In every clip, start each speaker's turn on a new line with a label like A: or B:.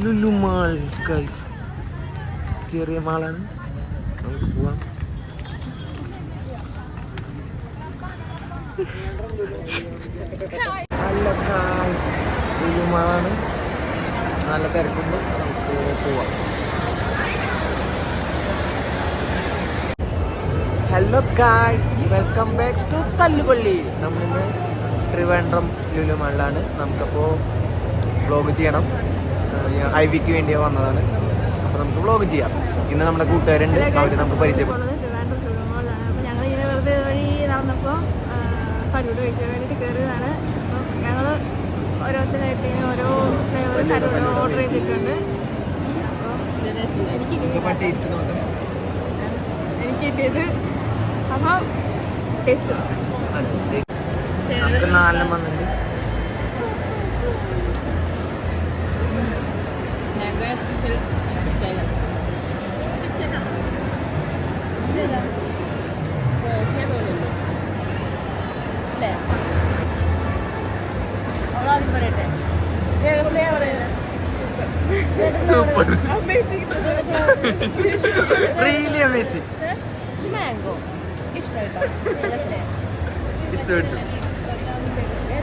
A: Lulu mall guys. ചെറിയ മാളാണ്, നമുക്ക് പോവാം. നല്ല ഗൈസ്, ലുലു മാളാണ്, നല്ല തിരക്കുണ്ട്, നമുക്ക് പോവാം. Hello guys, welcome back to Thallupalli. നമ്മളിന്ന് ട്രിവാൻഡ്രം ലുലു മാളിലാണ്. നമുക്കപ്പോൾ വ്ളോഗ് ചെയ്യണം. ഹൈവിക്ക് വേണ്ടി വന്നതാണ്, അപ്പോൾ നമുക്ക് വ്ളോഗ് ചെയ്യാം. ഇന്ന് നമ്മുടെ കൂട്ടുകാരുണ്ട്, അവർ നമുക്ക് പരിചയപ്പെടും.
B: ട്രിവാൻഡ്രം ലുലു മാളിലാണ്. അപ്പോൾ ഞങ്ങളിങ്ങനെ വെറുതെ വഴി നടന്നപ്പോൾ ഫലൂഡ കഴിക്കാൻ വേണ്ടിയിട്ട് കയറിയതാണ്. അപ്പം ഞങ്ങൾ ഓരോരുത്തരായിട്ട് ഓരോ ഫ്ലേവർ ഫലൂഡ ഓർഡർ ചെയ്തിട്ടുണ്ട്. അപ്പോൾ എനിക്ക് കിട്ടിയത് അപ്പം ടേസ്റ്റ്
A: നാലെണ്ണം വന്നിട്ട് സൂപ്പർ, റിയലി അമേസിംഗ്. ഇഷ്ടപ്പെട്ടു.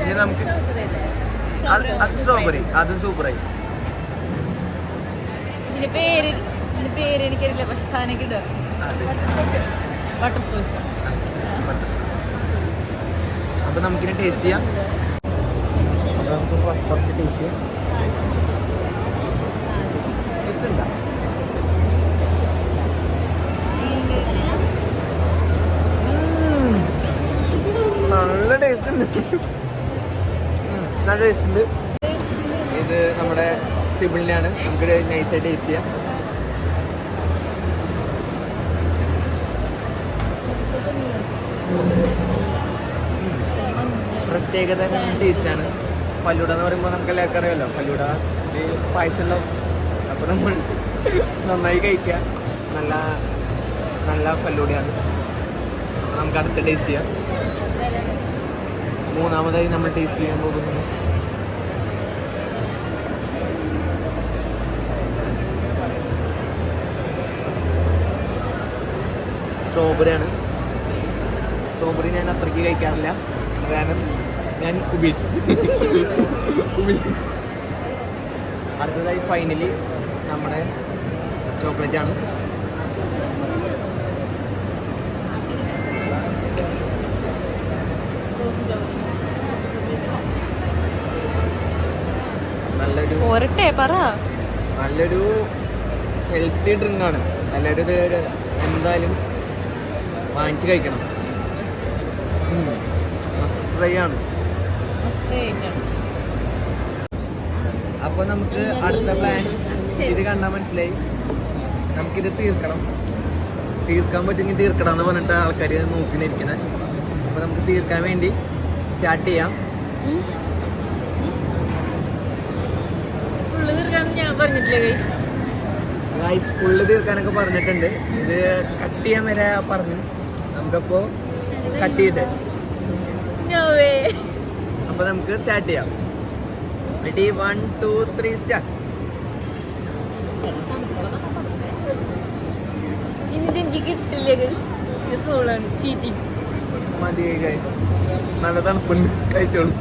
A: ഇനി നമുക്ക് അത് സ്ട്രോബെറി, അതും സൂപ്പറായി.
B: ഇതിന്റെ പേര് എനിക്കറിയില്ല, പക്ഷെ സാധനം കിട്ടുക ബട്ടർ സ്കോച്ച്.
A: അപ്പൊ നമുക്കിനി ടേസ്റ്റ് ചെയ്യാം. അപ്പൊ നമുക്ക് കുറച്ച് ടേസ്റ്റ് ചെയ്യാം. നല്ല ടേസ്റ്റ് ഉണ്ട്, നല്ല ടേസ്റ്റ് ഉണ്ട്. ഇത് നമ്മുടെ സിബിളിനാണ്, നമുക്ക് നൈസായിട്ട് ടേസ്റ്റ് ചെയ്യാം. പ്രത്യേകത ടേസ്റ്റാണ്. ഫലൂഡ എന്ന് പറയുമ്പോൾ നമുക്ക് എല്ലാവർക്കും അറിയാമല്ലോ, ഫലൂഡ ഒരു പായസമുള്ള. അപ്പോൾ നമ്മൾ നന്നായി കഴിക്കുക. നല്ല നല്ല ഫലൂഡയാണ്. അപ്പോൾ നമുക്ക് അടുത്ത ടേസ്റ്റ് ചെയ്യാം. മൂന്നാമതായി നമ്മൾ ടേസ്റ്റ് ചെയ്യാൻ പോകുന്നത് സ്ട്രോബെറിയാണ്. സ്ട്രോബെറി ഞാൻ അത്രയ്ക്ക് കഴിക്കാറില്ല, കാരണം ഞാൻ ഉപേക്ഷിച്ചു. അടുത്തതായി ഫൈനലി നമ്മുടെ ചോക്ലേറ്റ് ആണ്. നല്ലൊരു ഹെൽത്തി ഡ്രിങ്ക് ആണ്. നല്ലൊരു എന്തായാലും വാങ്ങിച്ച് കഴിക്കണം. മസ്റ്റ് ട്രൈ ആണ്. അപ്പോൾ നമുക്ക് അടുത്ത പ്ലാൻ ഇത് കണ്ടാൽ മനസ്സിലായി, നമുക്കിത് തീർക്കാൻ പറ്റുമെങ്കിൽ തീർക്കണം എന്ന് പറഞ്ഞിട്ട് ആൾക്കാർ നോക്കിയിരിക്കണേ. അപ്പോൾ നമുക്ക് തീർക്കാൻ വേണ്ടി സ്റ്റാർട്ട് ചെയ്യാം. ഗൈസ് ഫുള്ള് തീർക്കാനൊക്കെ പറഞ്ഞിട്ടുണ്ട്. ഇത് കട്ട് ചെയ്യാൻ വരെ പറഞ്ഞു. നമുക്കപ്പോൾ കട്ട് ചെയ്തിട്ട് അപ്പോൾ നമുക്ക് സ്റ്റാർട്ട് ചെയ്യാം. Ready, 1 2 3 start.
B: എനിക്ക് കിട്ടില്ല,
A: മതി ഗൈസ്, നല്ല തണുപ്പുണ്ട്, കഴിച്ചോളൂ.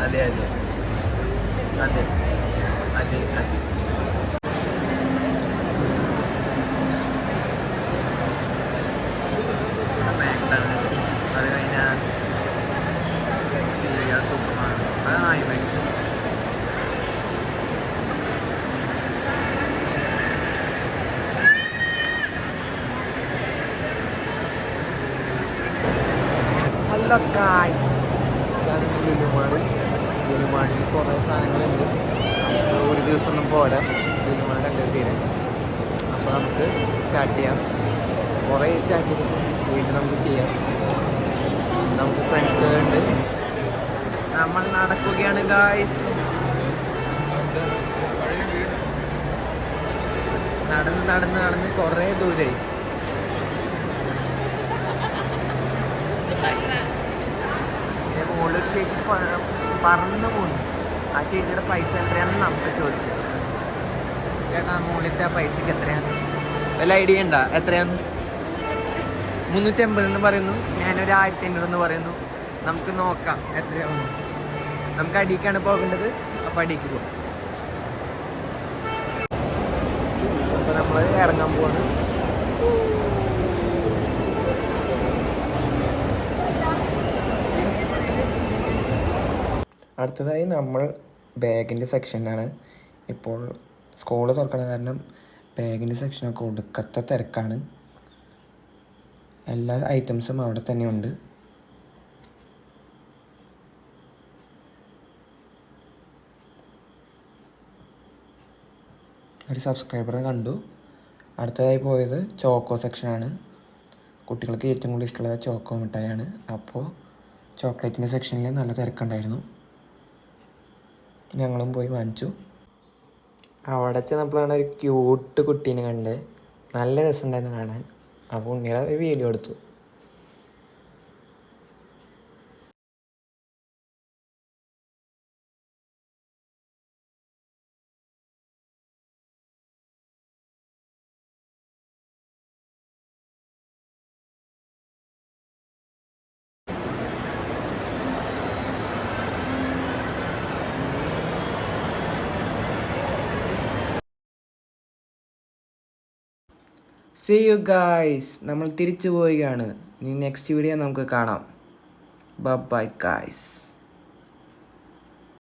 A: അതെ അതെ അതെ അതെ അതെ. അത് കഴിഞ്ഞാൽ സൂപ്പർമാർക്കറ്റ്, അതാണ് IMAX. ഹലോ ഗായ്സ്, ഇതാണ് ലുലുമാളിൽ കുറേ സാധനങ്ങളുണ്ട്. ഒരു ദിവസമൊന്നും പോരാ ലുലുമാൾ കണ്ടത് തീരെ. അപ്പോൾ നമുക്ക് സ്റ്റാർട്ട് ചെയ്യാം. കുറേ സ്റ്റാർട്ട് ചെയ്തിട്ട് വീണ്ടും നമുക്ക് ചെയ്യാം. നമുക്ക് ഫ്രണ്ട്സ് ഉണ്ട്. നമ്മൾ നടക്കുകയാണ് ഗായ്സ്. നടന്ന് നടന്ന് നടന്ന് കുറേ ദൂരമായി. മുകളിൽ ചേച്ചി പറന്നു പോന്നു. ആ ചേച്ചിയുടെ പൈസ എത്രയാണെന്ന് നമുക്ക് ചോദിക്കാം. ചേട്ടാ മുകളിലത്തെ ആ പൈസക്ക് എത്രയാണ്? വല്ല ഐഡിയ ഉണ്ടോ എത്രയാന്ന്? 350 എന്ന് പറയുന്നു, ഞാനൊരു 1500 എന്ന് പറയുന്നു. നമുക്ക് നോക്കാം എത്രയാവുന്നു. നമുക്ക് അടിക്കാണ് പോകേണ്ടത്, അപ്പം അടിക്ക് പോകും. അപ്പോൾ നമ്മൾ ഇറങ്ങാൻ പോവാണ്. അടുത്തതായി നമ്മൾ ബാഗിൻ്റെ സെക്ഷനിലാണ്. ഇപ്പോൾ സ്കൂള് തുറക്കണ കാരണം ബാഗിൻ്റെ സെക്ഷനൊക്കെ ഒടുക്കത്തെ തിരക്കാണ്. എല്ലാ ഐറ്റംസും അവിടെ തന്നെയുണ്ട്. ഒരു സബ്സ്ക്രൈബറെ കണ്ടു. അടുത്തതായി പോയത് ചോക്കോ സെക്ഷനാണ്. കുട്ടികൾക്ക് ഏറ്റവും കൂടുതൽ ഇഷ്ടമുള്ളത് ചോക്കോ മിഠായിയാണ്. അപ്പോൾ ചോക്ലേറ്റിൻ്റെ സെക്ഷനിൽ നല്ല തിരക്കുണ്ടായിരുന്നു. ഞങ്ങളും പോയി വാങ്ങിച്ചു. അവിടെ ചെന്നപ്പോഴാണ് ഒരു ക്യൂട്ട് കുട്ടീനെ കണ്ട്. നല്ല രസമുണ്ടായിരുന്നു കാണാൻ. അപ്പോൾ ഉണ്ണിയുടെ ഒരു വീഡിയോ എടുത്തു. See you guys. നമ്മൾ തിരിച്ചു പോവുകയാണ്. ഇനി നെക്സ്റ്റ് വീഡിയോ നമുക്ക് കാണാം. Bye bye guys.